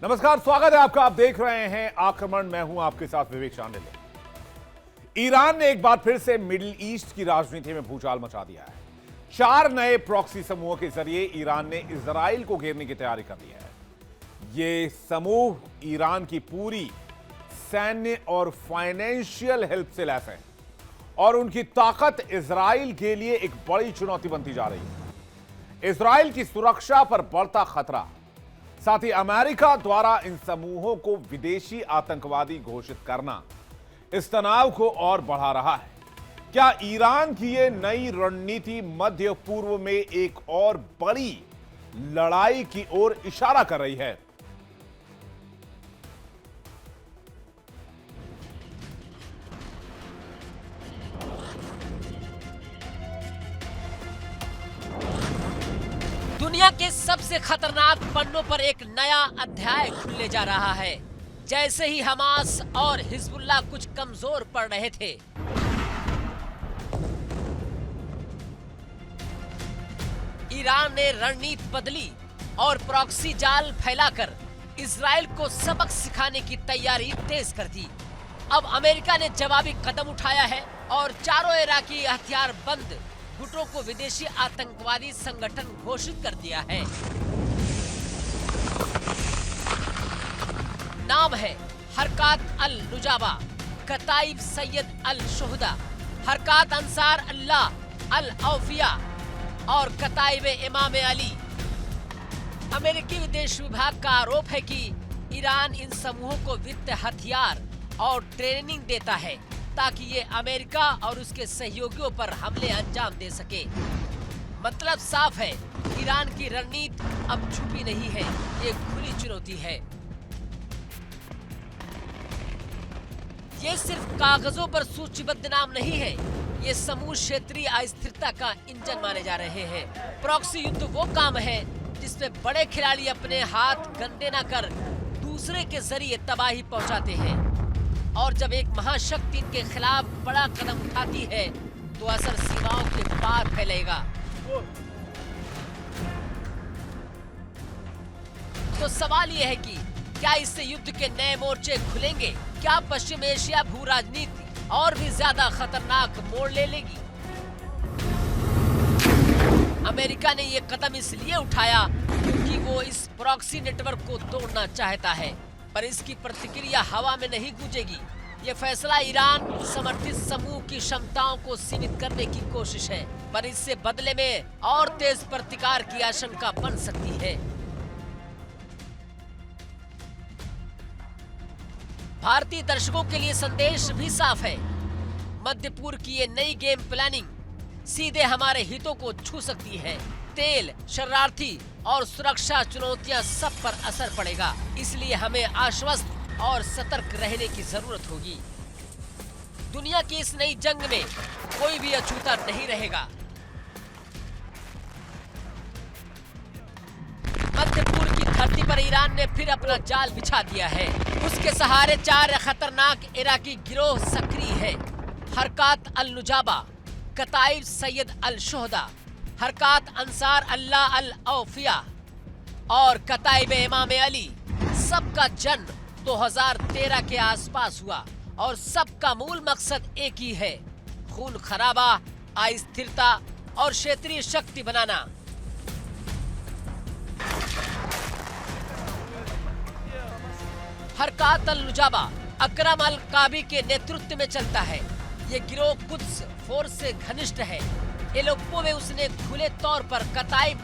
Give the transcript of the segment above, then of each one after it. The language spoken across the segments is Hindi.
नमस्कार, स्वागत है आपका। आप देख रहे हैं आक्रमण। मैं हूं आपके साथ विवेक चांडिल। ईरान ने एक बार फिर से मिडिल ईस्ट की राजनीति में भूचाल मचा दिया है। 4 नए प्रॉक्सी समूहों के जरिए ईरान ने इजराइल को घेरने की तैयारी कर ली है। ये समूह ईरान की पूरी सैन्य और फाइनेंशियल हेल्प से लैस है और उनकी ताकत इजराइल के लिए एक बड़ी चुनौती बनती जा रही है। इजराइल की सुरक्षा पर बढ़ता खतरा, साथ ही अमेरिका द्वारा इन समूहों को विदेशी आतंकवादी घोषित करना इस तनाव को और बढ़ा रहा है। क्या ईरान की यह नई रणनीति मध्य पूर्व में एक और बड़ी लड़ाई की ओर इशारा कर रही है? दुनिया के सबसे खतरनाक पन्नों पर एक नया अध्याय खुलने जा रहा है। जैसे ही हमास और हिजबुल्लाह कुछ कमजोर पड़ रहे थे, ईरान ने रणनीति बदली और प्रॉक्सी जाल फैलाकर इजराइल को सबक सिखाने की तैयारी तेज कर दी। अब अमेरिका ने जवाबी कदम उठाया है और चारों इराकी हथियार बंद गुटों को विदेशी आतंकवादी संगठन घोषित कर दिया है। नाम है हरकात अल नुजाबा, कताइब सैयद अल शुहदा, हरकात अंसार अल्लाह अल औफिया और कताइब इमाम अली। अमेरिकी विदेश विभाग का आरोप है कि ईरान इन समूहों को वित्त, हथियार और ट्रेनिंग देता है ताकि ये अमेरिका और उसके सहयोगियों पर हमले अंजाम दे सके। मतलब साफ है, ईरान की रणनीति अब छुपी नहीं है, ये खुली चुनौती है। ये सिर्फ कागजों पर सूचीबद्ध नाम नहीं है, ये समूह क्षेत्रीय अस्थिरता का इंजन माने जा रहे हैं। प्रॉक्सी युद्ध वो काम है जिसमें बड़े खिलाड़ी अपने हाथ गंदे न कर दूसरे के जरिए तबाही पहुंचाते हैं, और जब एक महाशक्ति इनके खिलाफ बड़ा कदम उठाती है तो असर सीमाओं के पार फैलेगा। तो सवाल यह है कि क्या इससे युद्ध के नए मोर्चे खुलेंगे? क्या पश्चिम एशिया भू राजनीति और भी ज्यादा खतरनाक मोड़ ले लेगी? अमेरिका ने यह कदम इसलिए उठाया क्योंकि वो इस प्रॉक्सी नेटवर्क को तोड़ना चाहता है, पर इसकी प्रतिक्रिया हवा में नहीं गूंजेगी। ये फैसला ईरान समर्थित समूह की क्षमताओं को सीमित करने की कोशिश है, पर इससे बदले में और तेज प्रतिकार की आशंका बन सकती है। भारतीय दर्शकों के लिए संदेश भी साफ है। मध्य पूर्व की ये नई गेम प्लानिंग सीधे हमारे हितों को छू सकती है। तेल, शरणार्थी और सुरक्षा चुनौतियां सब पर असर पड़ेगा, इसलिए हमें आश्वस्त और सतर्क रहने की जरूरत होगी। दुनिया की इस नई जंग में कोई भी अछूता नहीं रहेगा। मध्य पूर्व की धरती पर ईरान ने फिर अपना जाल बिछा दिया है। उसके सहारे 4 खतरनाक इराकी गिरोह सक्रिय है। हरकात अल नुजाबा, कताइब सैयद अल शुहदा, हरकात अंसार अल्लाह अल औफिया और कताइब इमाम अली। सबका जन्म 2013 के आसपास हुआ और सबका मूल मकसद एक ही है, खून खराबा, अस्थिरता और क्षेत्रीय शक्ति बनाना। हरकात अल नुजाबा अकरम अल काबी के नेतृत्व में चलता है। ये गिरोह कुद्स फोर्स से घनिष्ठ है। एलेप्पो में उसने खुले तौर पर कताइब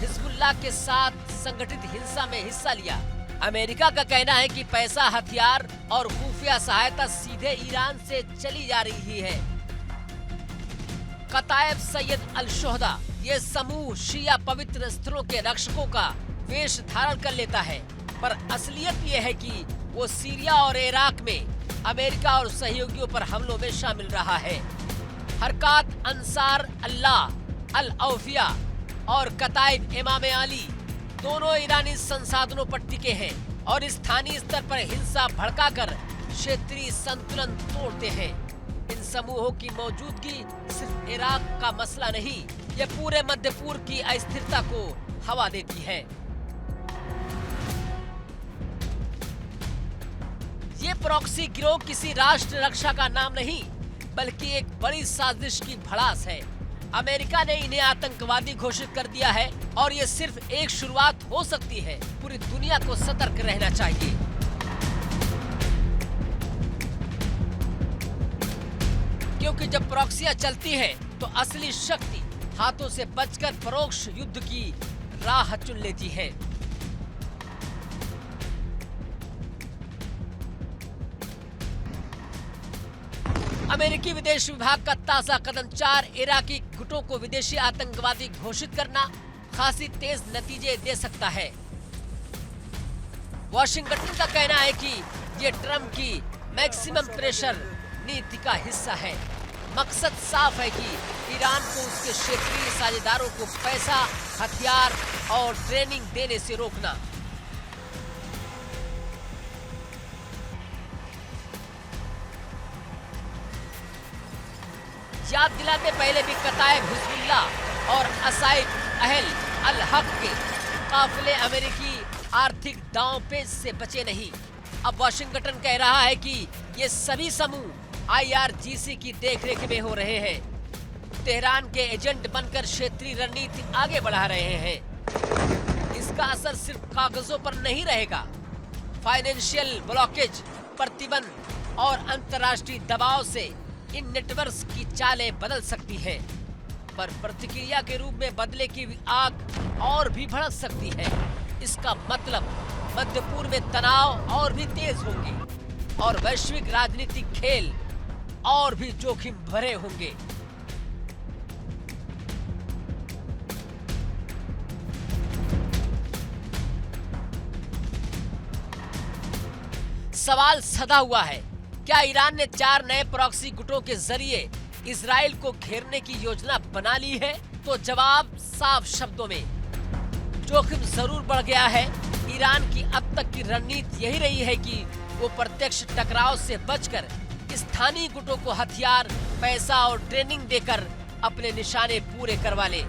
हिजबुल्लाह के साथ संगठित हिंसा में हिस्सा लिया। अमेरिका का कहना है कि पैसा, हथियार और खुफिया सहायता सीधे ईरान से चली जा रही है। कताइब सैयद अल शुहदा, ये समूह शिया पवित्र स्थलों के रक्षकों का वेश धारण कर लेता है, पर असलियत ये है कि वो सीरिया और इराक में अमेरिका और सहयोगियों पर हमलों में शामिल रहा है। हरकात अंसार अल्लाह अल औफिया और कताइब इमाम अली दोनों ईरानी संसाधनों पर टिके हैं और स्थानीय स्तर पर हिंसा भड़काकर क्षेत्रीय संतुलन तोड़ते हैं। इन समूहों की मौजूदगी सिर्फ इराक का मसला नहीं, ये पूरे मध्य पूर्व की अस्थिरता को हवा देती है। ये प्रॉक्सी गिरोह किसी राष्ट्र रक्षा का नाम नहीं, बल्कि एक बड़ी साजिश की भड़ास है। अमेरिका ने इन्हें आतंकवादी घोषित कर दिया है और ये सिर्फ एक शुरुआत हो सकती है। पूरी दुनिया को सतर्क रहना चाहिए। क्योंकि जब प्रॉक्सियां चलती हैं, तो असली शक्ति हाथों से बचकर परोक्ष युद्ध की राह चुन लेती है। अमेरिकी विदेश विभाग का ताजा कदम 4 इराकी गुटों को विदेशी आतंकवादी घोषित करना खासी तेज नतीजे दे सकता है। वॉशिंगटन का कहना है कि ये ट्रंप की मैक्सिमम प्रेशर नीति का हिस्सा है। मकसद साफ है कि ईरान को उसके क्षेत्रीय साझेदारों को पैसा, हथियार और ट्रेनिंग देने से रोकना। याद दिलाते पहले भी कताइब हिजबुल्लाह और असाइब अहल अल हक के काफिले अमेरिकी आर्थिक दांवपेच से बचे नहीं। अब वाशिंगटन कह रहा है कि ये सभी समूह IRGC की देखरेख में हो रहे हैं। तेहरान के एजेंट बनकर क्षेत्रीय रणनीति आगे बढ़ा रहे हैं। इसका असर सिर्फ कागजों पर नहीं रहेगा। फाइनेंशियल ब्लॉकेज, प्रतिबंध और अंतर्राष्ट्रीय दबाव से इन नेटवर्क्स की चालें बदल सकती हैं, पर प्रतिक्रिया के रूप में बदले की आग और भी भड़क सकती है। इसका मतलब मध्य पूर्व में तनाव और भी तेज होंगे और वैश्विक राजनीतिक खेल और भी जोखिम भरे होंगे। सवाल सदा हुआ है, क्या ईरान ने 4 नए प्रॉक्सी गुटों के जरिए इजराइल को घेरने की योजना बना ली है? तो जवाब साफ शब्दों में, जोखिम जरूर बढ़ गया है। ईरान की अब तक की रणनीति यही रही है कि वो प्रत्यक्ष टकराव से बचकर स्थानीय गुटों को हथियार, पैसा और ट्रेनिंग देकर अपने निशाने पूरे करवा ले।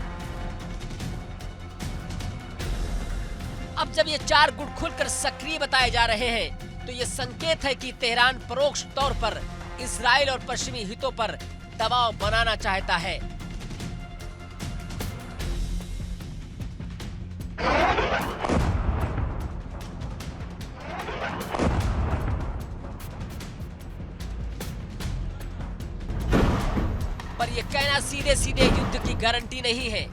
अब जब ये 4 गुट खुलकर सक्रिय बताए जा रहे हैं, तो ये संकेत है कि तेहरान परोक्ष तौर पर इजराइल और पश्चिमी हितों पर दबाव बनाना चाहता है। पर यह कहना सीधे सीधे युद्ध की गारंटी नहीं है।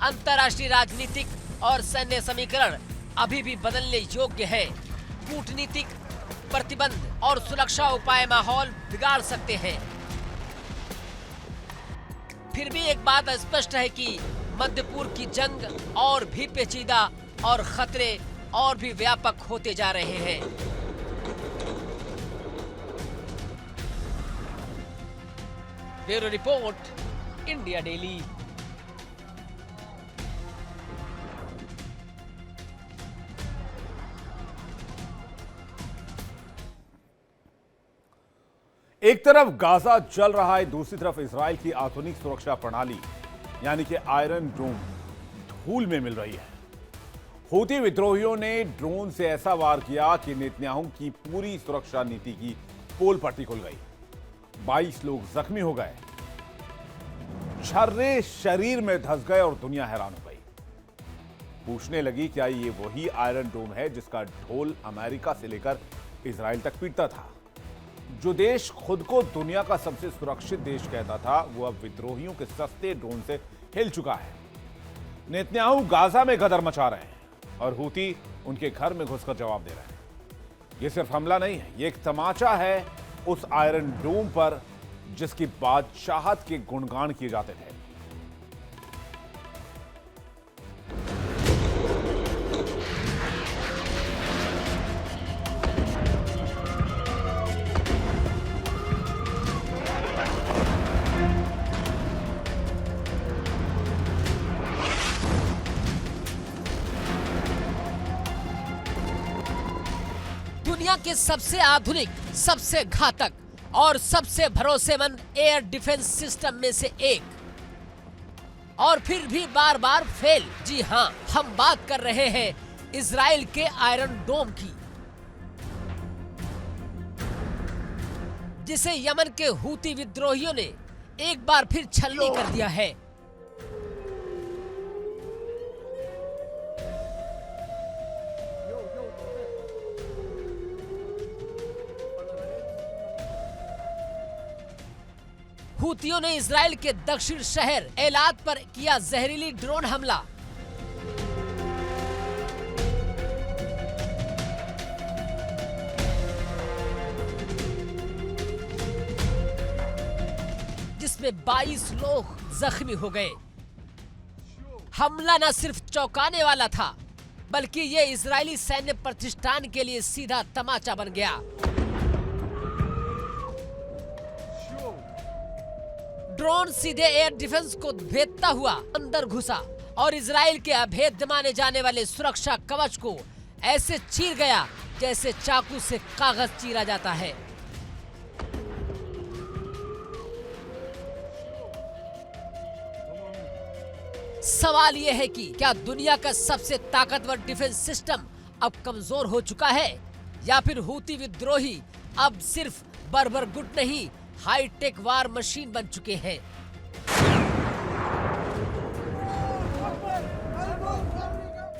अंतर्राष्ट्रीय राजनीतिक और सैन्य समीकरण अभी भी बदलने योग्य है। कूटनीतिक प्रतिबंध और सुरक्षा उपाय माहौल बिगाड़ सकते हैं। फिर भी एक बात स्पष्ट है कि मध्य पूर्व की जंग और भी पेचीदा और खतरे और भी व्यापक होते जा रहे हैं। Bureau report, India daily. एक तरफ गाजा जल रहा है, दूसरी तरफ इजराइल की आधुनिक सुरक्षा प्रणाली यानी कि आयरन डोम धूल में मिल रही है। हूती विद्रोहियों ने ड्रोन से ऐसा वार किया कि नेतन्याहू की पूरी सुरक्षा नीति की पोल पट्टी खुल गई। 22 लोग जख्मी हो गए, छर्रे शरीर में धंस गए और दुनिया हैरान हो गई। पूछने लगी क्या ये वही आयरन डोम है जिसका ढोल अमेरिका से लेकर इजराइल तक पीटता था। जो देश खुद को दुनिया का सबसे सुरक्षित देश कहता था, वो अब विद्रोहियों के सस्ते ड्रोन से हिल चुका है। नेतन्याहू गाजा में गदर मचा रहे हैं और हूती उनके घर में घुसकर जवाब दे रहे हैं। ये सिर्फ हमला नहीं है, ये एक तमाचा है उस आयरन डोम पर जिसकी बादशाहत के गुणगान किए जाते थे। दुनिया के सबसे आधुनिक, सबसे घातक और सबसे भरोसेमंद एयर डिफेंस सिस्टम में से एक, और फिर भी बार बार फेल। जी हां, हम बात कर रहे हैं इजराइल के आयरन डोम की। जिसे यमन के हूती विद्रोहियों ने एक बार फिर छलनी कर दिया है। हूतियों ने इजराइल के दक्षिण शहर एलात पर किया जहरीली ड्रोन हमला। जिसमें 22 लोग जख्मी हो गए। हमला न सिर्फ चौंकाने वाला था, बल्कि ये इजरायली सैन्य प्रतिष्ठान के लिए सीधा तमाचा बन गया। ड्रोन सीधे एयर डिफेंस को भेदता हुआ अंदर घुसा और इजराइल के अभेद्य माने जाने वाले सुरक्षा कवच को ऐसे चीर गया जैसे चाकू से कागज चीरा जाता है। सवाल यह है कि क्या दुनिया का सबसे ताकतवर डिफेंस सिस्टम अब कमजोर हो चुका है, या फिर हूती विद्रोही अब सिर्फ बर्बर गुट नहीं, हाईटेक वार मशीन बन चुके हैं।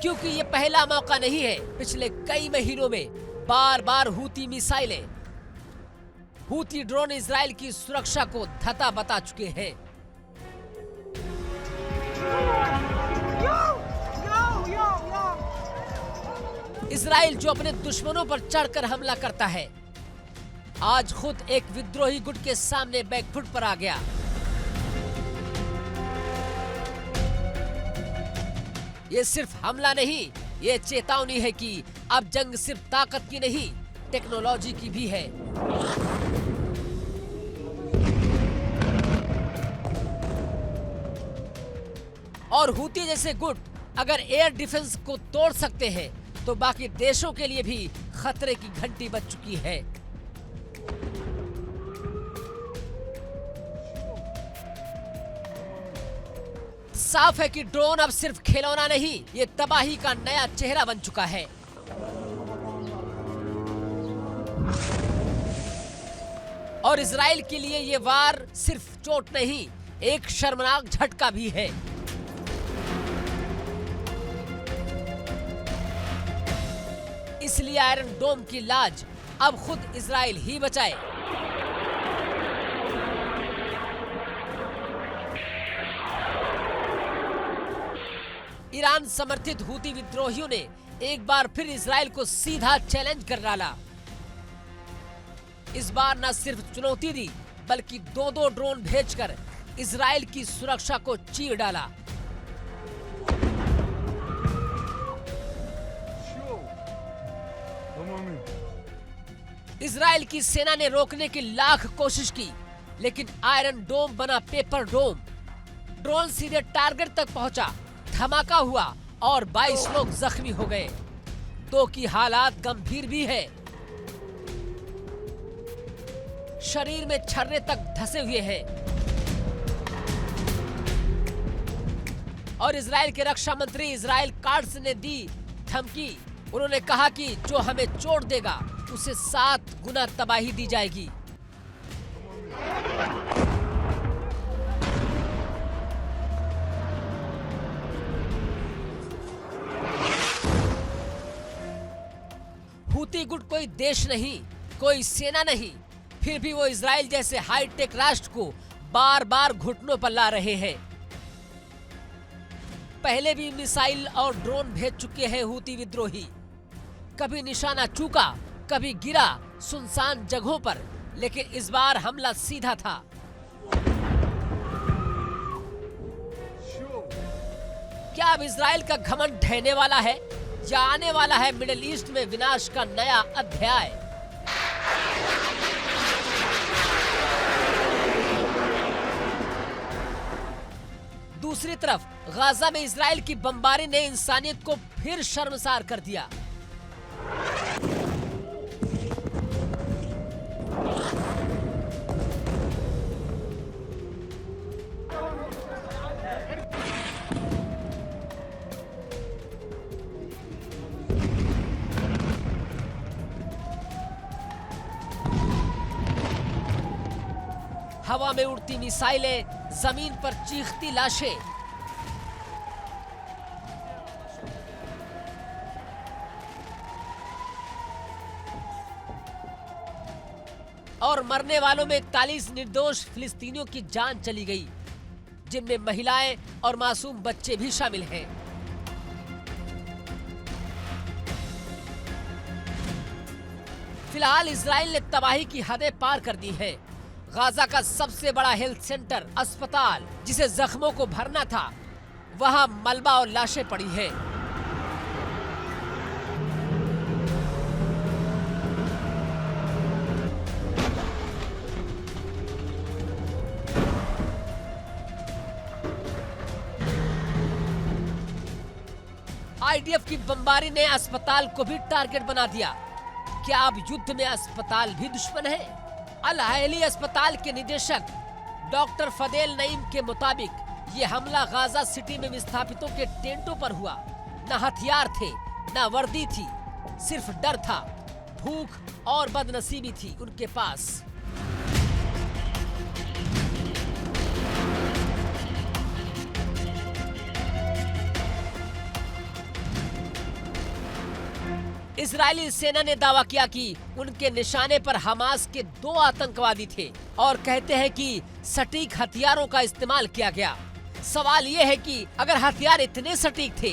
क्योंकि ये पहला मौका नहीं है। पिछले कई महीनों में बार बार हूती मिसाइलें, हूती ड्रोन इजराइल की सुरक्षा को धता बता चुके हैं। इजराइल जो अपने दुश्मनों पर चढ़कर हमला करता है, आज खुद एक विद्रोही गुट के सामने बैकफुट पर आ गया। ये सिर्फ हमला नहीं, ये चेतावनी है कि अब जंग सिर्फ ताकत की नहीं, टेक्नोलॉजी की भी है। और हूती जैसे गुट अगर एयर डिफेंस को तोड़ सकते हैं, तो बाकी देशों के लिए भी खतरे की घंटी बज चुकी है। साफ है कि ड्रोन अब सिर्फ खिलौना नहीं, ये तबाही का नया चेहरा बन चुका है। और इजराइल के लिए ये वार सिर्फ चोट नहीं, एक शर्मनाक झटका भी है। इसलिए आयरन डोम की लाज अब खुद इजराइल ही बचाए। ईरान समर्थित हूती विद्रोहियों ने एक बार फिर इजराइल को सीधा चैलेंज कर डाला। इस बार न सिर्फ चुनौती दी, बल्कि दो ड्रोन भेजकर इजराइल की सुरक्षा को चीर डाला। इजराइल की सेना ने रोकने की लाख कोशिश की, लेकिन आयरन डोम बना पेपर डोम। ड्रोन सीधे टारगेट तक पहुंचा, धमाका हुआ और 22 लोग जख्मी हो गए। 2 की हालात गंभीर भी है, शरीर में छर्रे तक धंसे हुए हैं। और इजराइल के रक्षा मंत्री इजराइल काट्ज ने दी धमकी। उन्होंने कहा कि जो हमें चोट देगा उसे 7 गुना तबाही दी जाएगी। हूती गुट कोई देश नहीं, कोई सेना नहीं, फिर भी वो इजराइल जैसे हाईटेक राष्ट्र को बार बार घुटनों पर ला रहे हैं। पहले भी मिसाइल और ड्रोन भेज चुके हैं हूती विद्रोही। कभी निशाना चूका, कभी गिरा सुनसान जगहों पर, लेकिन इस बार हमला सीधा था। क्या अब इजराइल का घमंड ढहने वाला है, या आने वाला है मिडिल ईस्ट में विनाश का नया अध्याय? दूसरी तरफ गाजा में इजराइल की बमबारी ने इंसानियत को फिर शर्मसार कर दिया। हवा में उड़ती मिसाइलें, जमीन पर चीखती लाशें। और मरने वालों में 41 निर्दोष फिलिस्तीनियों की जान चली गई, जिनमें महिलाएं और मासूम बच्चे भी शामिल हैं। फिलहाल इजराइल ने तबाही की हदें पार कर दी है। गाजा का सबसे बड़ा हेल्थ सेंटर, अस्पताल, जिसे जख्मों को भरना था, वहां मलबा और लाशें पड़ी हैं। आईडीएफ की बमबारी ने अस्पताल को भी टारगेट बना दिया। क्या अब युद्ध में अस्पताल भी दुश्मन है? अल अहली अस्पताल के निदेशक डॉक्टर फदेल नईम के मुताबिक ये हमला गाजा सिटी में विस्थापितों के टेंटों पर हुआ। न हथियार थे, न वर्दी थी, सिर्फ डर था, भूख और बदनसीबी थी उनके पास। इजरायली सेना ने दावा किया कि उनके निशाने पर हमास के 2 आतंकवादी थे और कहते हैं कि सटीक हथियारों का इस्तेमाल किया गया। सवाल ये है कि अगर हथियार इतने सटीक थे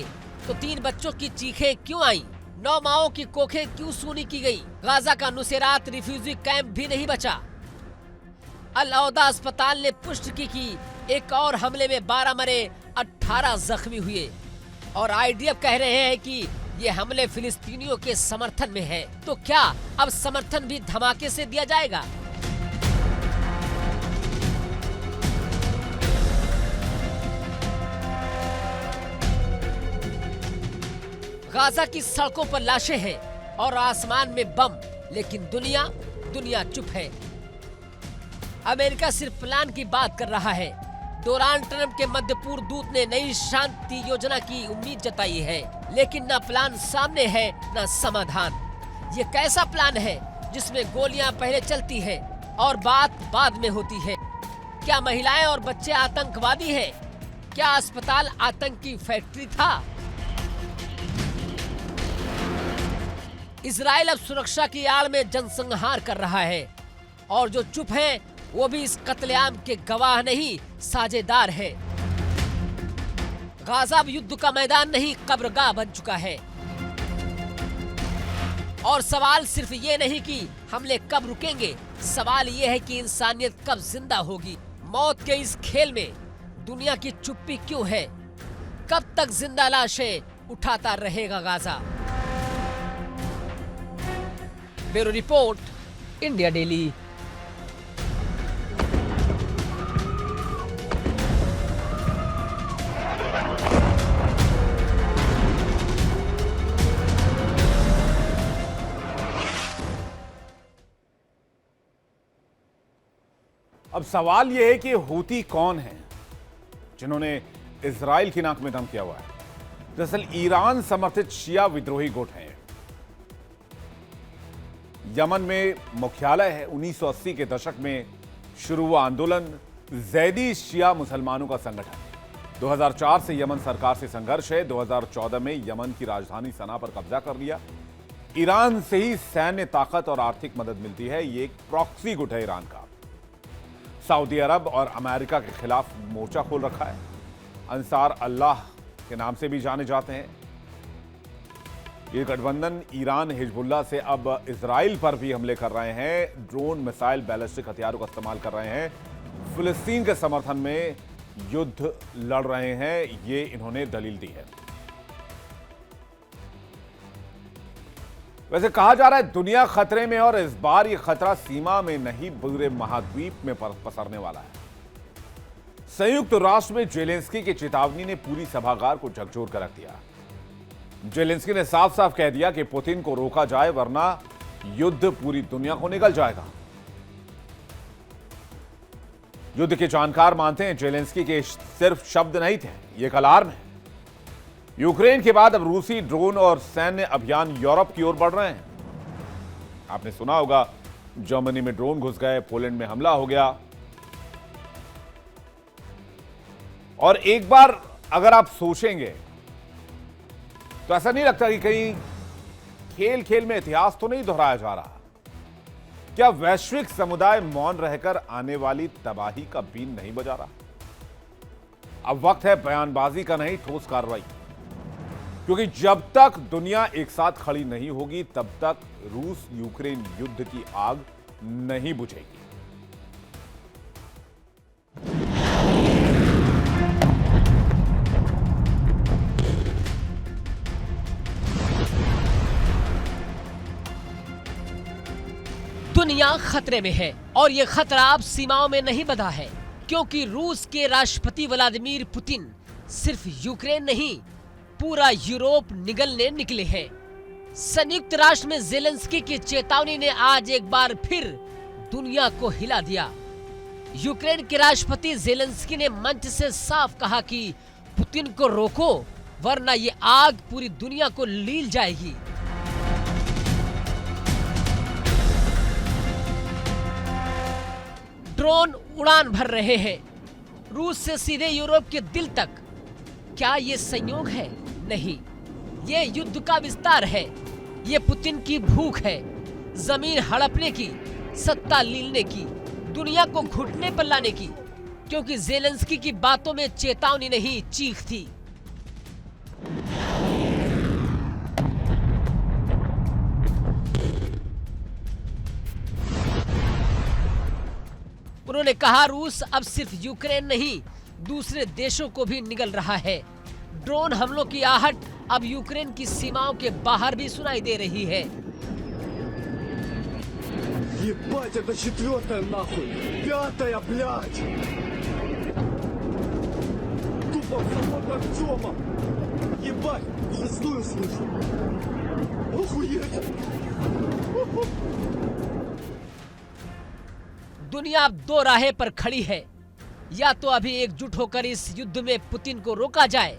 तो 3 बच्चों की चीखें क्यों आईं? 9 माओं की कोखें क्यों सूनी की गई? गाजा का नुसेरात रिफ्यूजी कैंप भी नहीं बचा। अल-औदा अस्पताल ने पुष्टि की कि एक और हमले में 12 मरे, 18 जख्मी हुए और आईडीएफ कह रहे हैं कि ये हमले फिलिस्तीनियों के समर्थन में है। तो क्या अब समर्थन भी धमाके से दिया जाएगा? गाजा की सड़कों पर लाशें हैं और आसमान में बम, लेकिन दुनिया चुप है। अमेरिका सिर्फ प्लान की बात कर रहा है। डोनाल्ड ट्रंप के मध्य पूर्व दूत ने नई शांति योजना की उम्मीद जताई है, लेकिन न प्लान सामने है न समाधान। ये कैसा प्लान है जिसमें गोलियां पहले चलती हैं और बात बाद में होती है? क्या महिलाएं और बच्चे आतंकवादी हैं? क्या अस्पताल आतंकी फैक्ट्री था? इजराइल अब सुरक्षा की आड़ में जनसंहार कर रहा है और जो चुप हैं वो भी इस कत्लेआम के गवाह नहीं, साझेदार है। गाजा अब युद्ध का मैदान नहीं, कब्रगाह बन चुका है। और सवाल सिर्फ ये नहीं कि हमले कब रुकेंगे, सवाल ये है कि इंसानियत कब जिंदा होगी। मौत के इस खेल में दुनिया की चुप्पी क्यों है? कब तक जिंदा लाशें उठाता रहेगा Gaza? Bureau report, India daily. अब सवाल यह है कि हूती कौन है जिन्होंने इजराइल की नाक में दम किया हुआ है? दरअसल ईरान समर्थित शिया विद्रोही गुट हैं। यमन में मुख्यालय है। 1980 के दशक में शुरू हुआ आंदोलन जैदी शिया मुसलमानों का संगठन। 2004 से यमन सरकार से संघर्ष है। 2014 में यमन की राजधानी सना पर कब्जा कर लिया। ईरान से ही सैन्य ताकत और आर्थिक मदद मिलती है। ये एक प्रॉक्सी गुट है ईरान का। सऊदी अरब और अमेरिका के खिलाफ मोर्चा खोल रखा है। अंसार अल्लाह के नाम से भी जाने जाते हैं। ये गठबंधन ईरान हिजबुल्लाह से अब इजराइल पर भी हमले कर रहे हैं। ड्रोन, मिसाइल, बैलिस्टिक हथियारों का इस्तेमाल कर रहे हैं। फिलिस्तीन के समर्थन में युद्ध लड़ रहे हैं, ये इन्होंने दलील दी है। वैसे कहा जा रहा है दुनिया खतरे में, और इस बार ये खतरा सीमा में नहीं पूरे महाद्वीप में पसरने वाला है। संयुक्त राष्ट्र में जेलेंस्की की चेतावनी ने पूरी सभागार को झकझोर कर रख दिया। जेलेंस्की ने साफ साफ कह दिया कि पुतिन को रोका जाए वरना युद्ध पूरी दुनिया को निगल जाएगा। युद्ध के जानकार मानते हैं जेलेंस्की के सिर्फ शब्द नहीं थे, ये एक अलार्म है। यूक्रेन के बाद अब रूसी ड्रोन और सैन्य अभियान यूरोप की ओर बढ़ रहे हैं। आपने सुना होगा जर्मनी में ड्रोन घुस गए, पोलैंड में हमला हो गया। और एक बार अगर आप सोचेंगे तो ऐसा नहीं लगता कि कहीं खेल खेल में इतिहास तो नहीं दोहराया जा रहा? क्या वैश्विक समुदाय मौन रहकर आने वाली तबाही का बीन नहीं बजा रहा? अब वक्त है बयानबाजी का नहीं, ठोस कार्रवाई। क्योंकि जब तक दुनिया एक साथ खड़ी नहीं होगी तब तक रूस यूक्रेन युद्ध की आग नहीं बुझेगी। दुनिया खतरे में है और ये खतरा अब सीमाओं में नहीं बंधा है, क्योंकि रूस के राष्ट्रपति व्लादिमीर पुतिन सिर्फ यूक्रेन नहीं, पूरा यूरोप निगलने निकले हैं। संयुक्त राष्ट्र में ज़ेलेंस्की की चेतावनी ने आज एक बार फिर दुनिया को हिला दिया। यूक्रेन के राष्ट्रपति ज़ेलेंस्की ने मंच से साफ कहा कि पुतिन को रोको, वरना ये आग पूरी दुनिया को लील जाएगी। ड्रोन उड़ान भर रहे हैं रूस से सीधे यूरोप के दिल तक। क्या ये संयोग है? नहीं, ये युद्ध का विस्तार है। ये पुतिन की भूख है, जमीन हड़पने की, सत्ता लीलने की, दुनिया को घुटने पर लाने की। क्योंकि ज़ेलेंस्की की बातों में चेतावनी नहीं, चीख थी। उन्होंने कहा रूस अब सिर्फ यूक्रेन नहीं, दूसरे देशों को भी निगल रहा है। ड्रोन हमलों की आहट अब यूक्रेन की सीमाओं के बाहर भी सुनाई दे रही है। Ебать, это 4-я нахуй! 5-я, блядь! Тупо в самом Артема! Ебать, 6-ю слышу! Охуеть! दुनिया अब दो राहें पर खड़ी है। या तो अभी एकजुट होकर इस युद्ध में पुतिन को रोका जाए,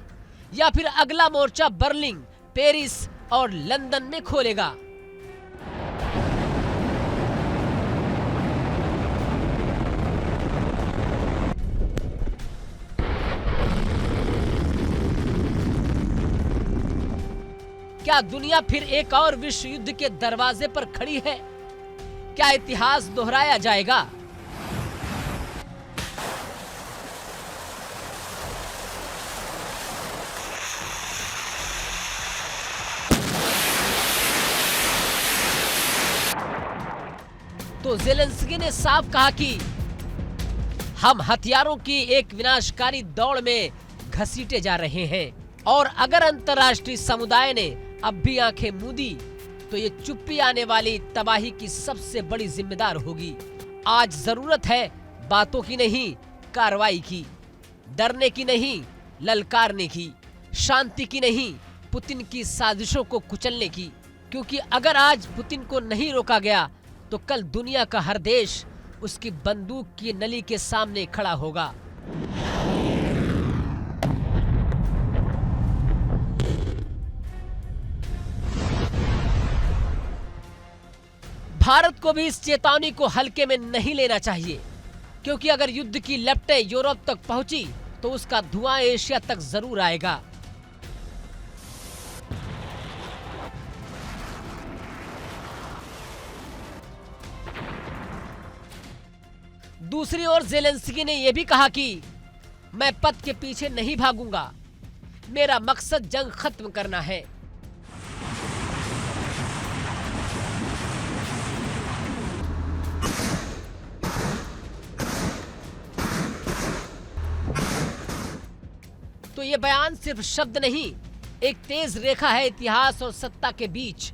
या फिर अगला मोर्चा बर्लिन, पेरिस और लंदन में खोलेगा। क्या दुनिया फिर एक और विश्व युद्ध के दरवाजे पर खड़ी है? क्या इतिहास दोहराया जाएगा? तो ज़ेलेंस्की ने साफ कहा कि हम हथियारों की एक विनाशकारी दौड़ में घसीटे जा रहे हैं, और अगर अंतर्राष्ट्रीय समुदाय ने अब भी आंखें मूंदी तो ये चुप्पी आने वाली तबाही की सबसे बड़ी जिम्मेदार होगी। आज जरूरत है बातों की नहीं, कार्रवाई की, डरने की नहीं, ललकारने की, शांति की नहीं, पुतिन की साजिशों को कुचलने की। क्योंकि अगर आज पुतिन को नहीं रोका गया तो कल दुनिया का हर देश उसकी बंदूक की नली के सामने खड़ा होगा। भारत को भी इस चेतावनी को हल्के में नहीं लेना चाहिए, क्योंकि अगर युद्ध की लपटें यूरोप तक पहुंची तो उसका धुआं एशिया तक जरूर आएगा। दूसरी ओर ज़ेलेंस्की ने यह भी कहा कि मैं पद के पीछे नहीं भागूंगा, मेरा मकसद जंग खत्म करना है। तो ये बयान सिर्फ शब्द नहीं, एक तेज रेखा है इतिहास और सत्ता के बीच।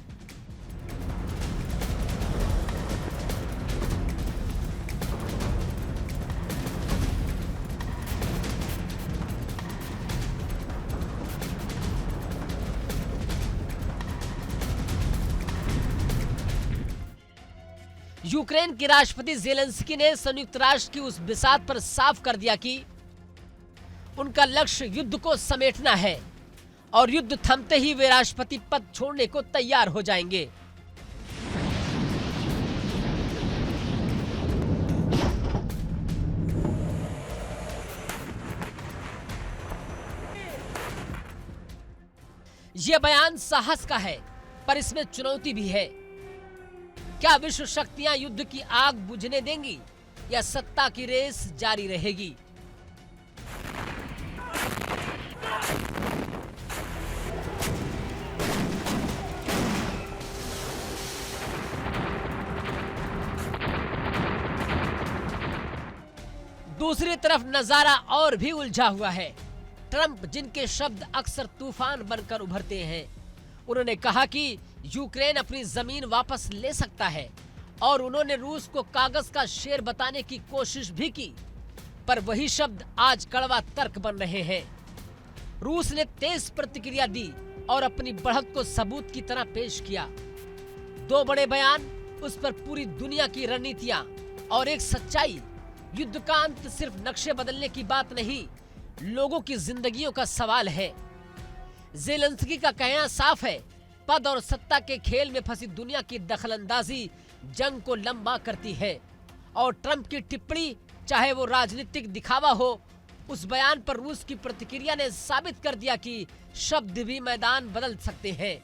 यूक्रेन के राष्ट्रपति ज़ेलेंस्की ने संयुक्त राष्ट्र की उस बिसात पर साफ कर दिया कि उनका लक्ष्य युद्ध को समेटना है, और युद्ध थमते ही वे राष्ट्रपति पद छोड़ने को तैयार हो जाएंगे। ये बयान साहस का है, पर इसमें चुनौती भी है। क्या विश्व शक्तियां युद्ध की आग बुझने देंगी या सत्ता की रेस जारी रहेगी? दूसरी तरफ नजारा और भी उलझा हुआ है। ट्रंप, जिनके शब्द अक्सर तूफान बनकर उभरते हैं, उन्होंने कहा कि यूक्रेन अपनी जमीन वापस ले सकता है और उन्होंने रूस को कागज का शेर बताने की कोशिश भी की, पर वही शब्द आज कड़वा तर्क बन रहे हैं। रूस ने तेज प्रतिक्रिया दी और अपनी बढ़त को सबूत की तरह पेश किया। दो बड़े बयान, उस पर पूरी दुनिया की रणनीतियां और एक सच्चाई। युद्ध का अंत सिर्फ नक्शे बदलने की बात नहीं, लोगों की जिंदगियों का सवाल है। ज़ेलेंस्की का कहना साफ है, पद और सत्ता के खेल में फंसी दुनिया की दखलंदाजी जंग को लंबा करती है। और ट्रंप की टिप्पणी, चाहे वो राजनीतिक दिखावा हो, उस बयान पर रूस की प्रतिक्रिया ने साबित कर दिया कि शब्द भी मैदान बदल सकते हैं।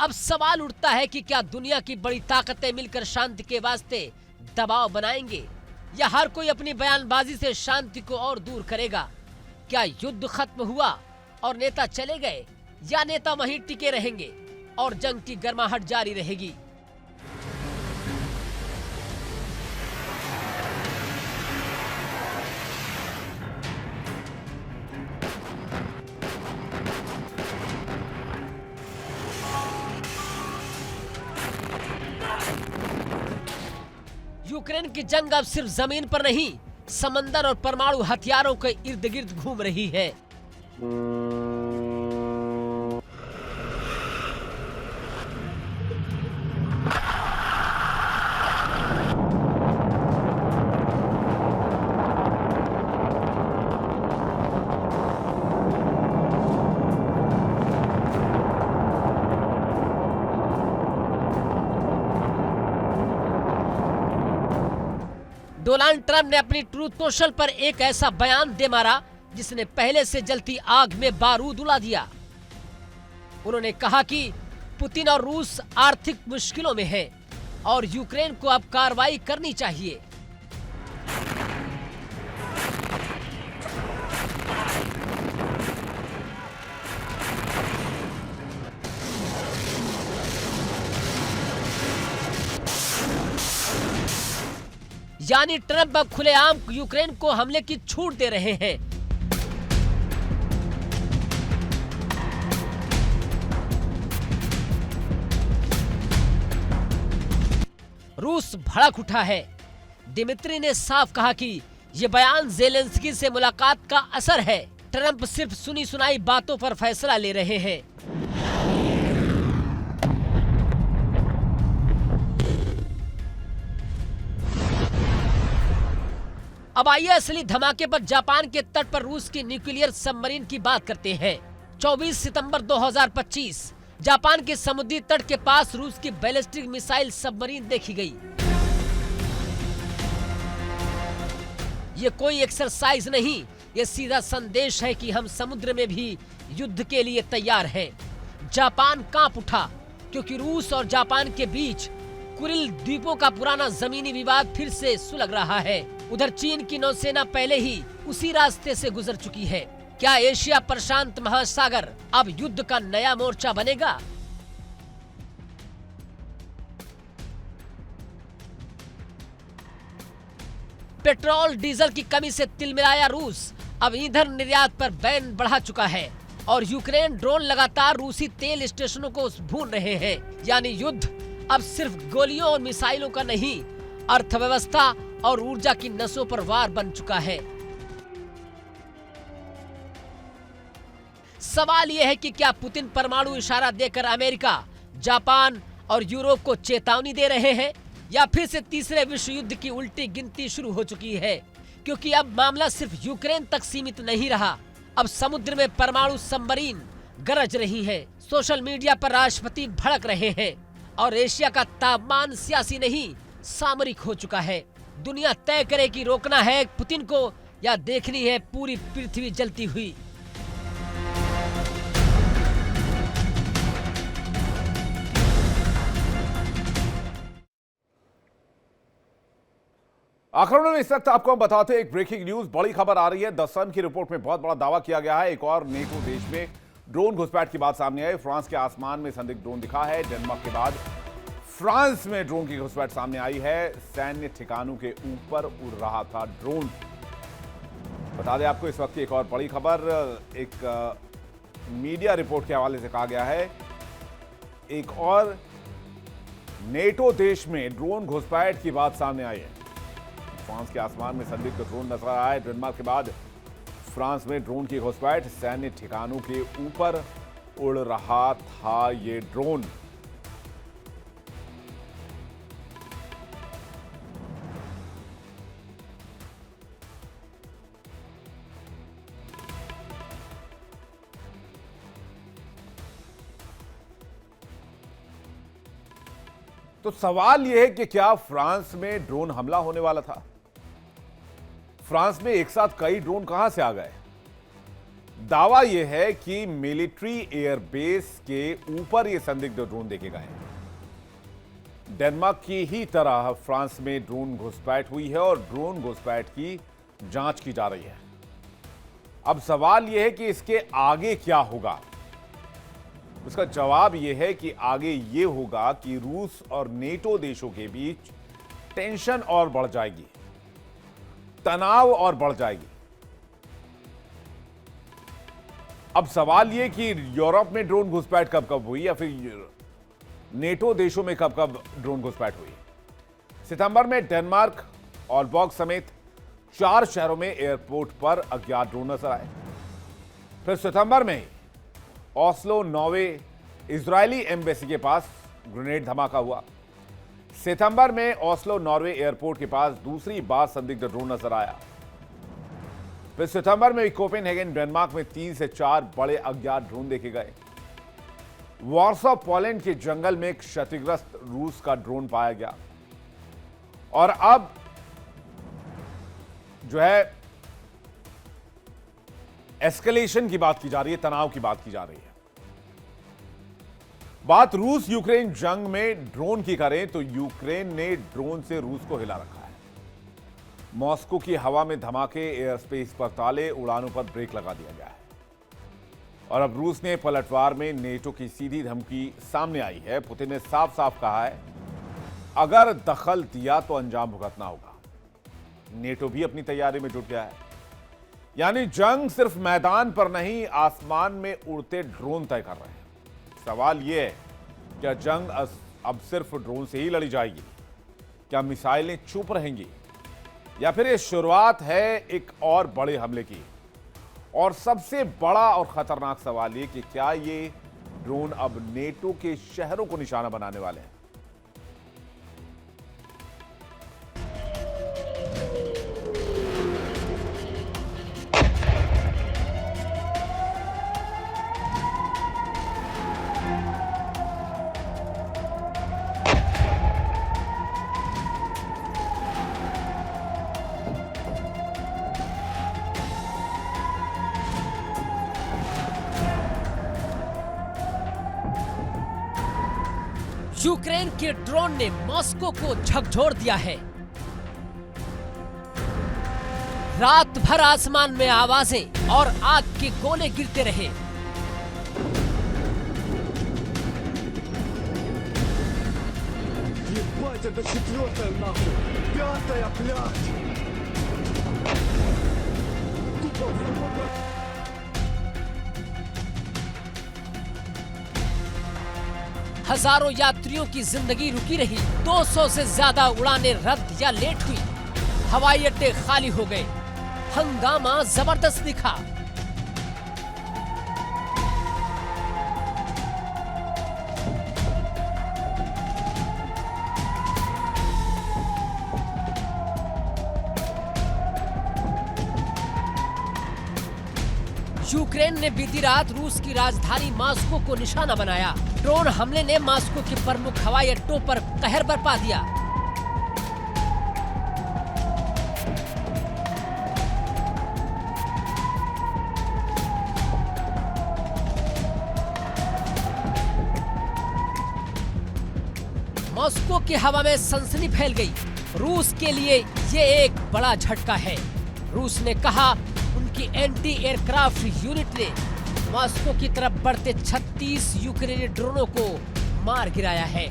अब सवाल उठता है कि क्या दुनिया की बड़ी ताकतें मिलकर शांति के वास्ते दबाव बनाएंगे या हर कोई अपनी बयानबाजी से शांति को और दूर करेगा? क्या युद्ध खत्म हुआ और नेता चले गए, या नेता वहीं टिके रहेंगे और जंग की गर्माहट जारी रहेगी? यूक्रेन की जंग अब सिर्फ जमीन पर नहीं, समंदर और परमाणु हथियारों के इर्द गिर्द घूम रही है। डोनाल्ड ट्रंप ने अपनी ट्रूथ सोशल पर एक ऐसा बयान दे मारा जिसने पहले से जलती आग में बारूद उड़ा दिया। उन्होंने कहा कि पुतिन और रूस आर्थिक मुश्किलों में है और यूक्रेन को अब कार्रवाई करनी चाहिए। यानी ट्रंप अब खुलेआम यूक्रेन को हमले की छूट दे रहे हैं। रूस भड़क उठा है। दिमित्री ने साफ कहा कि यह बयान ज़ेलेंस्की से मुलाकात का असर है। ट्रंप सिर्फ सुनी सुनाई बातों पर फैसला ले रहे हैं। अब आइए असली धमाके पर जापान के तट पर रूस की न्यूक्लियर सबमरीन की बात करते हैं। 24 सितंबर 2025 जापान के समुद्री तट के पास रूस की बैलिस्टिक मिसाइल सबमरीन देखी गई। ये कोई एक्सरसाइज नहीं, ये सीधा संदेश है कि हम समुद्र में भी युद्ध के लिए तैयार हैं। जापान कांप उठा क्योंकि रूस और जापान के बीच कुरिल द्वीपों का पुराना जमीनी विवाद फिर से सुलग रहा है। उधर चीन की नौसेना पहले ही उसी रास्ते से गुजर चुकी है। क्या एशिया प्रशांत महासागर अब युद्ध का नया मोर्चा बनेगा? पेट्रोल डीजल की कमी से तिलमिलाया रूस अब ईंधन निर्यात पर बैन बढ़ा चुका है और यूक्रेन ड्रोन लगातार रूसी तेल स्टेशनों को भून रहे हैं। यानी युद्ध अब सिर्फ गोलियों और मिसाइलों का नहीं, अर्थव्यवस्था और ऊर्जा की नसों पर वार बन चुका है। सवाल यह है कि क्या पुतिन परमाणु इशारा देकर अमेरिका, जापान और यूरोप को चेतावनी दे रहे हैं या फिर से तीसरे विश्व युद्ध की उल्टी गिनती शुरू हो चुकी है? क्योंकि अब मामला सिर्फ यूक्रेन तक सीमित नहीं रहा। अब समुद्र में परमाणु सबमरीन गरज रही हैं। सोशल मीडिया पर राष्ट्रपति भड़क रहे हैं और एशिया का तापमान सियासी नहीं सामरिक हो चुका है। दुनिया तय करे कि रोकना है पुतिन को या देखनी है पूरी पृथ्वी जलती हुई। आक्रमण में इस वक्त आपको हम बताते हैं एक ब्रेकिंग न्यूज, बड़ी खबर आ रही है। द सन की रिपोर्ट में बहुत बड़ा दावा किया गया है। एक और नेटो देश में ड्रोन घुसपैठ की बात सामने आई। फ्रांस के आसमान में संदिग्ध ड्रोन दिखा है। डेनमार्क के बाद फ्रांस में ड्रोन की घुसपैठ सामने आई है। सैन्य ठिकानों के ऊपर उड़ रहा था ड्रोन। बता दें आपको इस वक्त की एक और बड़ी खबर, एक मीडिया रिपोर्ट के हवाले से कहा गया है एक और नेटो देश में ड्रोन घुसपैठ की बात सामने आई है। फ्रांस के आसमान में संदिग्ध ड्रोन नजर आया है। डेनमार्क के बाद फ्रांस में ड्रोन की घुसपैठ, सैन्य ठिकानों के ऊपर उड़ रहा था ये ड्रोन। तो सवाल यह है कि क्या फ्रांस में ड्रोन हमला होने वाला था? फ्रांस में एक साथ कई ड्रोन कहां से आ गए? दावा यह है कि मिलिट्री एयरबेस के ऊपर ये संदिग्ध ड्रोन देखे गए हैं। डेनमार्क की ही तरह फ्रांस में ड्रोन घुसपैठ हुई है और ड्रोन घुसपैठ की जांच की जा रही है। अब सवाल यह है कि इसके आगे क्या होगा। उसका जवाब यह है कि आगे यह होगा कि रूस और नेटो देशों के बीच टेंशन और बढ़ जाएगी, तनाव और बढ़ जाएगी। अब सवाल यह कि यूरोप में ड्रोन घुसपैठ कब कब हुई या फिर नेटो देशों में कब कब ड्रोन घुसपैठ हुई। सितंबर में डेनमार्क और बॉग समेत 4 शहरों में एयरपोर्ट पर अज्ञात ड्रोन नजर आए। फिर सितंबर में ओस्लो नॉर्वे इजरायली एम्बेसी के पास ग्रेनेड धमाका हुआ। सितंबर में ओस्लो नॉर्वे एयरपोर्ट के पास दूसरी बार संदिग्ध ड्रोन नजर आया। फिर सितंबर में कोपेनहेगन डेनमार्क में 3 से 4 बड़े अज्ञात ड्रोन देखे गए। वॉर्सो पोलैंड के जंगल में एक क्षतिग्रस्त रूस का ड्रोन पाया गया। और अब जो है एस्केलेशन की बात की जा रही है, तनाव की बात की जा रही है। बात रूस यूक्रेन जंग में ड्रोन की करें तो यूक्रेन ने ड्रोन से रूस को हिला रखा है। मॉस्को की हवा में धमाके, एयर स्पेस पर ताले, उड़ानों पर ब्रेक लगा दिया गया है। और अब रूस ने पलटवार में नेटो की सीधी धमकी सामने आई है। पुतिन ने साफ साफ कहा है अगर दखल दिया तो अंजाम भुगतना होगा। नेटो भी अपनी तैयारी में जुट गया है। यानी जंग सिर्फ मैदान पर नहीं, आसमान में उड़ते ड्रोन तय कर रहे हैं। सवाल यह है क्या जंग अब सिर्फ ड्रोन से ही लड़ी जाएगी? क्या मिसाइलें चुप रहेंगी या फिर ये शुरुआत है एक और बड़े हमले की? और सबसे बड़ा और खतरनाक सवाल ये कि क्या ये ड्रोन अब नेटो के शहरों को निशाना बनाने वाले हैं? यूक्रेन के ड्रोन ने मॉस्को को झकझोर दिया है। रात भर आसमान में आवाजें और आग के गोले गिरते रहे। Ебать, это 4-я нахуй! 5-я, блядь! Тупо сука! हजारों यात्रियों की जिंदगी रुकी रही। 200 से ज्यादा उड़ानें रद्द या लेट हुई। हवाई अड्डे खाली हो गए। हंगामा जबरदस्त दिखा। यूक्रेन ने बीती रात रूस की राजधानी मॉस्को को निशाना बनाया। ड्रोन हमले ने मॉस्को के प्रमुख हवाई अड्डों पर कहर बरपा दिया। मॉस्को की हवा में सनसनी फैल गई। रूस के लिए ये एक बड़ा झटका है। रूस ने कहा उनकी एंटी एयरक्राफ्ट यूनिट ने मॉस्को की तरफ बढ़ते 36 यूक्रेनी ड्रोनों को मार गिराया है।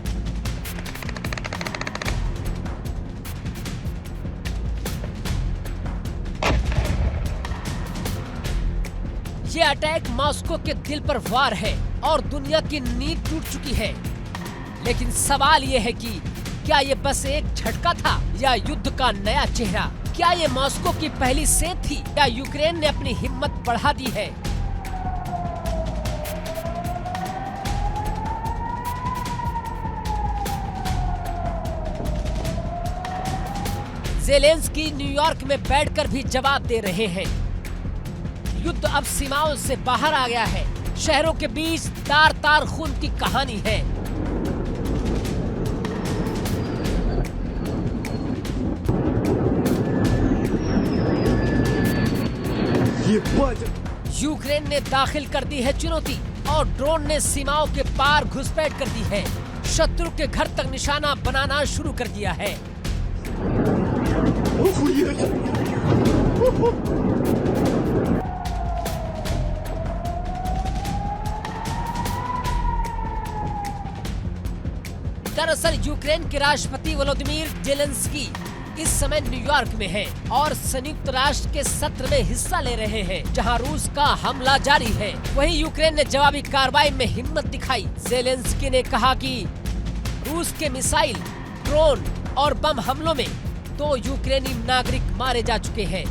ये अटैक मॉस्को के दिल पर वार है और दुनिया की नींद टूट चुकी है। लेकिन सवाल ये है कि क्या ये बस एक झटका था या युद्ध का नया चेहरा? क्या ये मॉस्को की पहली सेध थी या यूक्रेन ने अपनी हिम्मत बढ़ा दी है? ज़ेलेंस्की न्यूयॉर्क में बैठकर भी जवाब दे रहे हैं। युद्ध अब सीमाओं से बाहर आ गया है। शहरों के बीच तार तार खून की कहानी है। यूक्रेन ने दाखिल कर दी है चुनौती और ड्रोन ने सीमाओं के पार घुसपैठ कर दी है। शत्रु के घर तक निशाना बनाना शुरू कर दिया है। दरअसल यूक्रेन के राष्ट्रपति वोलोदिमीर ज़ेलेंस्की इस समय न्यूयॉर्क में हैं और संयुक्त राष्ट्र के सत्र में हिस्सा ले रहे हैं, जहां रूस का हमला जारी है। वहीं यूक्रेन ने जवाबी कार्रवाई में हिम्मत दिखाई। ज़ेलेंस्की ने कहा कि रूस के मिसाइल, ड्रोन और बम हमलों में 2 यूक्रेनी नागरिक मारे जा चुके हैं,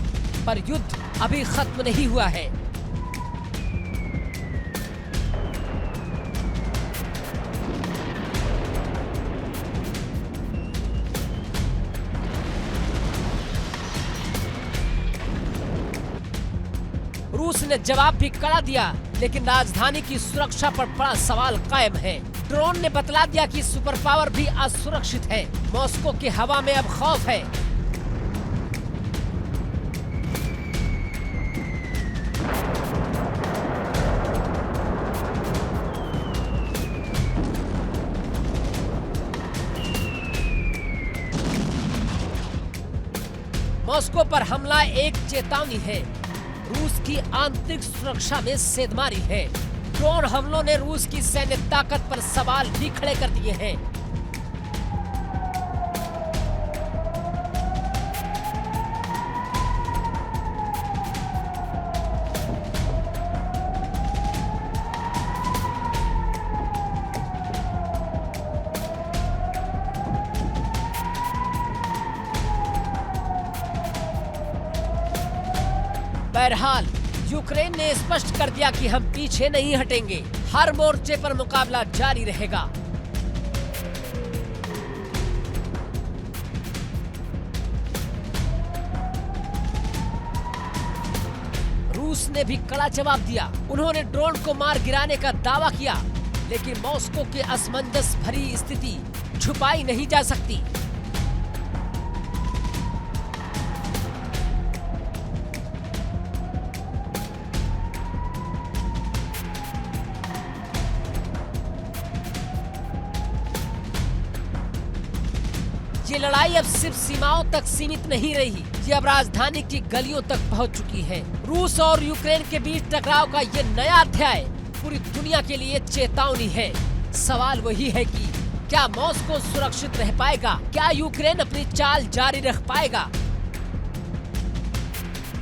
पर युद्ध अभी खत्म नहीं हुआ है। रूस ने जवाब भी कड़ा दिया, लेकिन राजधानी की सुरक्षा पर बड़ा सवाल कायम है। ड्रोन ने बतला दिया कि सुपर पावर भी असुरक्षित है। मॉस्को की हवा में अब खौफ है। मॉस्को पर हमला एक चेतावनी है। रूस की आंतरिक सुरक्षा में सेधमारी है। ड्रोन हमलों ने रूस की सैन्य ताकत पर सवाल भी खड़े कर दिए हैं। बहरहाल यूक्रेन ने स्पष्ट कर दिया कि हम पीछे नहीं हटेंगे। हर मोर्चे पर मुकाबला जारी रहेगा। रूस ने भी कड़ा जवाब दिया। उन्होंने ड्रोन को मार गिराने का दावा किया, लेकिन मॉस्को की असमंजस भरी स्थिति छुपाई नहीं जा सकती। ये लड़ाई अब सिर्फ सीमाओं तक सीमित नहीं रही, ये अब राजधानी की गलियों तक पहुंच चुकी है। रूस और यूक्रेन के बीच टकराव का ये नया अध्याय पूरी दुनिया के लिए चेतावनी है। सवाल वही है कि क्या मॉस्को सुरक्षित रह पाएगा? क्या यूक्रेन अपनी चाल जारी रख पाएगा?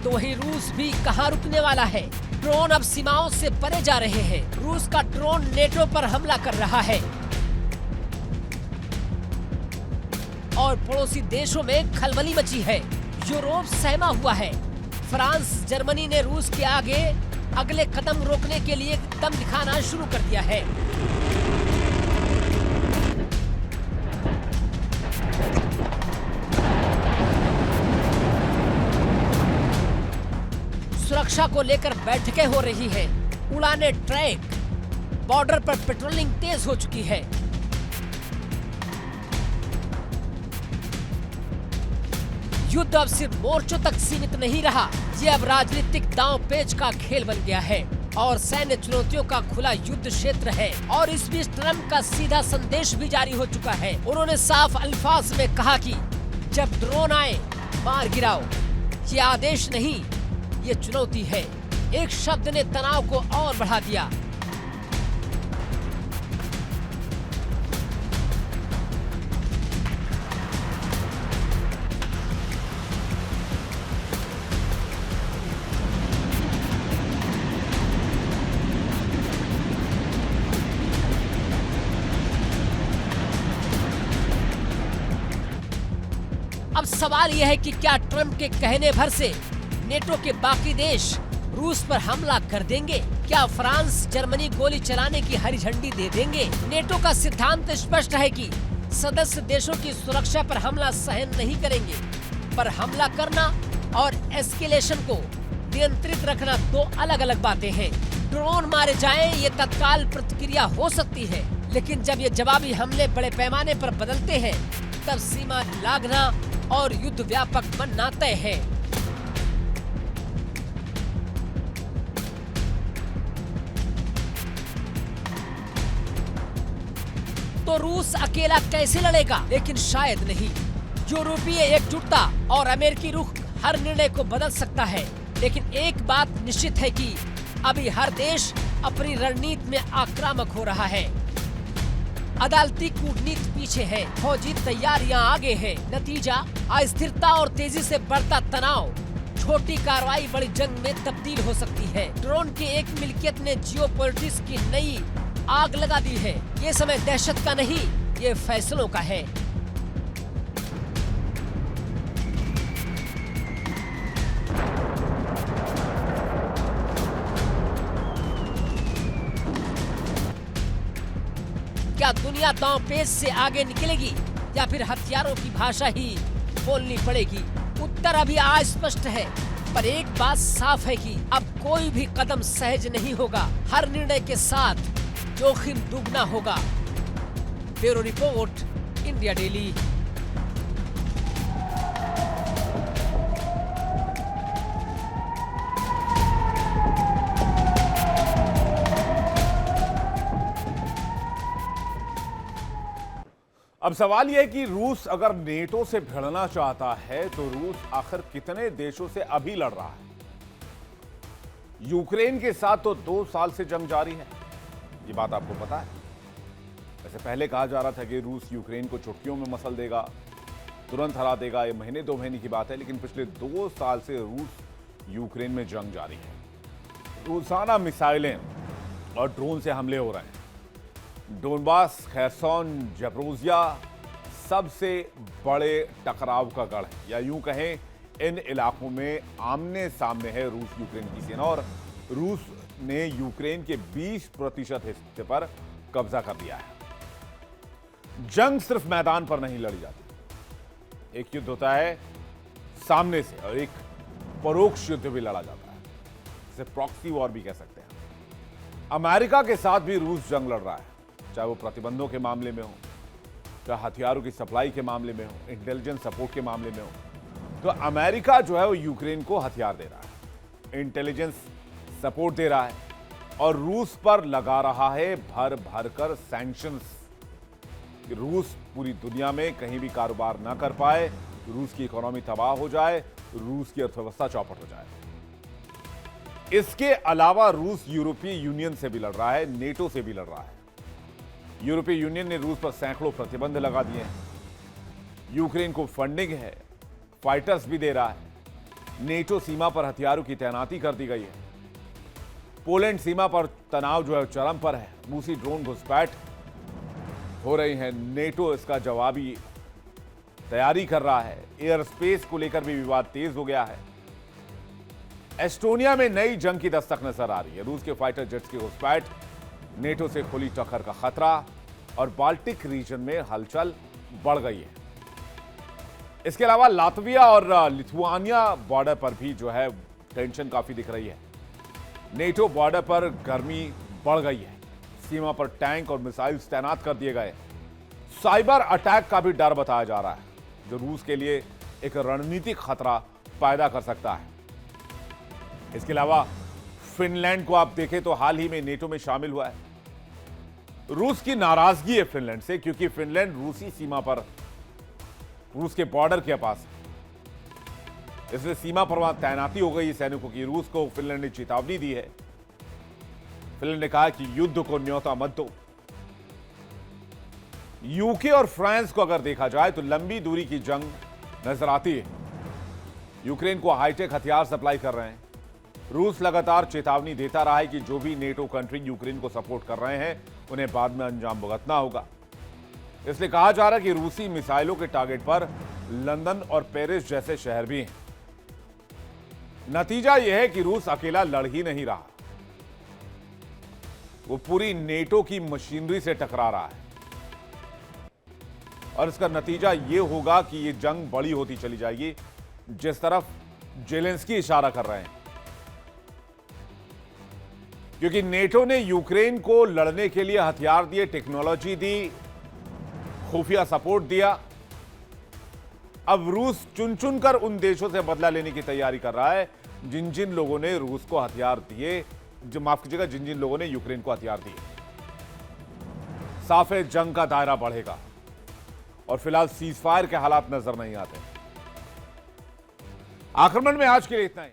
तो वहीं रूस भी कहां रुकने वाला है? ड्रोन अब सीमाओं से परे जा रहे हैं। रूस का ड्रोन नेटो पर हमला कर रहा है और पड़ोसी देशों में खलबली मची है। यूरोप सहमा हुआ है। फ्रांस, जर्मनी ने रूस के आगे अगले कदम रोकने के लिए दम दिखाना शुरू कर दिया है। सुरक्षा को लेकर बैठकें हो रही हैं, उड़ाने ट्रैक, बॉर्डर पर पेट्रोलिंग तेज हो चुकी है। युद्ध अब सिर्फ मोर्चों तक सीमित नहीं रहा, ये अब राजनीतिक दांव पेच का खेल बन गया है और सैन्य चुनौतियों का खुला युद्ध क्षेत्र है। और इस बीच ट्रंप का सीधा संदेश भी जारी हो चुका है। उन्होंने साफ अल्फाज में कहा कि जब ड्रोन आए मार गिराओ, ये आदेश नहीं, ये चुनौती है। एक शब्द ने तनाव को और बढ़ा दिया। अब सवाल यह है कि क्या ट्रंप के कहने भर से नेटो के बाकी देश रूस पर हमला कर देंगे? क्या फ्रांस, जर्मनी गोली चलाने की हरी झंडी दे देंगे? नेटो का सिद्धांत स्पष्ट है कि सदस्य देशों की सुरक्षा पर हमला सहन नहीं करेंगे, पर हमला करना और एस्केलेशन को नियंत्रित रखना दो अलग अलग बातें हैं। ड्रोन मारे जाएं, ये तत्काल प्रतिक्रिया हो सकती है, लेकिन जब ये जवाबी हमले बड़े पैमाने पर बदलते हैं, तब सीमा लागना और युद्ध व्यापक बनना तय है। तो रूस अकेला कैसे लड़ेगा? लेकिन शायद नहीं। यूरोपीय एकजुटता और अमेरिकी रुख हर निर्णय को बदल सकता है, लेकिन एक बात निश्चित है कि अभी हर देश अपनी रणनीति में आक्रामक हो रहा है। अदालती कूटनीति पीछे है, फौजी तैयारियां आगे है। नतीजा अस्थिरता और तेजी से बढ़ता तनाव। छोटी कार्रवाई बड़ी जंग में तब्दील हो सकती है। ड्रोन की एक मिल्कियत ने जियोपॉलिटिक्स की नई आग लगा दी है। ये समय दहशत का नहीं, ये फैसलों का है। क्या दुनिया दांव पेच से आगे निकलेगी या फिर हथियारों की भाषा ही बोलनी पड़ेगी? उत्तर अभी अस्पष्ट है, पर एक बात साफ है कि अब कोई भी कदम सहज नहीं होगा। हर निर्णय के साथ जोखिम दुगना होगा। Bureau report, India daily. अब सवाल यह है कि रूस अगर नेटो से भिड़ना चाहता है तो रूस आखिर कितने देशों से अभी लड़ रहा है? यूक्रेन के साथ तो 2 साल से जंग जारी है, ये बात आपको पता है। वैसे पहले कहा जा रहा था कि रूस यूक्रेन को चुटकियों में मसल देगा, तुरंत हरा देगा, ये महीने 2 महीने की बात है, लेकिन पिछले 2 साल से रूस यूक्रेन में जंग जारी है। रोजाना मिसाइलें और ड्रोन से हमले हो रहे हैं। डोनबास, खैरसोन, जपोरिजिया सबसे बड़े टकराव का गढ़ है, या यूं कहें इन इलाकों में आमने सामने है रूस यूक्रेन की सेना, और रूस ने यूक्रेन के 20% हिस्से पर कब्जा कर लिया है। जंग सिर्फ मैदान पर नहीं लड़ी जाती, एक युद्ध होता है सामने से और एक परोक्ष युद्ध भी लड़ा जाता है, जिसे प्रॉक्सी वॉर भी कह सकते हैं। अमेरिका के साथ भी रूस जंग लड़ रहा है, चाहे वो प्रतिबंधों के मामले में हो, चाहे हथियारों की सप्लाई के मामले में हो, इंटेलिजेंस सपोर्ट के मामले में हो। तो अमेरिका जो है वो यूक्रेन को हथियार दे रहा है, इंटेलिजेंस सपोर्ट दे रहा है, और रूस पर लगा रहा है भर भर कर सैंक्शंस। रूस पूरी दुनिया में कहीं भी कारोबार ना कर पाए, रूस की इकोनॉमी तबाह हो जाए, रूस की अर्थव्यवस्था चौपट हो जाए। इसके अलावा रूस यूरोपीय यूनियन से भी लड़ रहा है, नेटो से भी लड़ रहा है। यूरोपीय यूनियन ने रूस पर सैकड़ों प्रतिबंध लगा दिए हैं। यूक्रेन को फंडिंग है, फाइटर्स भी दे रहा है। नेटो सीमा पर हथियारों की तैनाती कर दी गई है। पोलैंड सीमा पर तनाव जो है चरम पर है, रूसी ड्रोन घुसपैठ हो रही है। नेटो इसका जवाबी तैयारी कर रहा है। एयर स्पेस को लेकर भी विवाद तेज हो गया है। एस्टोनिया में नई जंग की दस्तक नजर आ रही है। रूस के फाइटर जेट्स की घुसपैठ, नेटो से खुली टक्कर का खतरा, और बाल्टिक रीजन में हलचल बढ़ गई है। इसके अलावा लातविया और लिथुआनिया बॉर्डर पर भी जो है टेंशन काफी दिख रही है। नेटो बॉर्डर पर गर्मी बढ़ गई है। सीमा पर टैंक और मिसाइल्स तैनात कर दिए गए। साइबर अटैक का भी डर बताया जा रहा है, जो रूस के लिए एक रणनीतिक खतरा पैदा कर सकता है। इसके अलावा फिनलैंड को आप देखें तो हाल ही में नेटो में शामिल हुआ है। रूस की नाराजगी है फिनलैंड से, क्योंकि फिनलैंड रूसी सीमा पर, रूस के बॉर्डर के पास है। इसलिए सीमा पर वहां तैनाती हो गई सैनिकों की। रूस को फिनलैंड ने चेतावनी दी है। फिनलैंड ने कहा कि युद्ध को न्योता मत दो। यूके और फ्रांस को अगर देखा जाए तो लंबी दूरी की जंग नजर आती है। यूक्रेन को हाईटेक हथियार सप्लाई कर रहे हैं। रूस लगातार चेतावनी देता रहा है कि जो भी नेटो कंट्री यूक्रेन को सपोर्ट कर रहे हैं उन्हें बाद में अंजाम भुगतना होगा। इसलिए कहा जा रहा है कि रूसी मिसाइलों के टारगेट पर लंदन और पेरिस जैसे शहर भी हैं। नतीजा यह है कि रूस अकेला लड़ ही नहीं रहा, वो पूरी नेटो की मशीनरी से टकरा रहा है। और इसका नतीजा यह होगा कि यह जंग बड़ी होती चली जाएगी, जिस तरफ जेलेंस्की इशारा कर रहे हैं। क्योंकि नेटो ने यूक्रेन को लड़ने के लिए हथियार दिए, टेक्नोलॉजी दी, खुफिया सपोर्ट दिया। अब रूस चुन चुनकर उन देशों से बदला लेने की तैयारी कर रहा है जिन जिन लोगों ने रूस को हथियार दिए, जो माफ कीजिएगा, जिन जिन लोगों ने यूक्रेन को हथियार दिए। साफ है, जंग का दायरा बढ़ेगा और फिलहाल सीजफायर के हालात नजर नहीं आते। आक्रमण में आज के लिए इतना ही।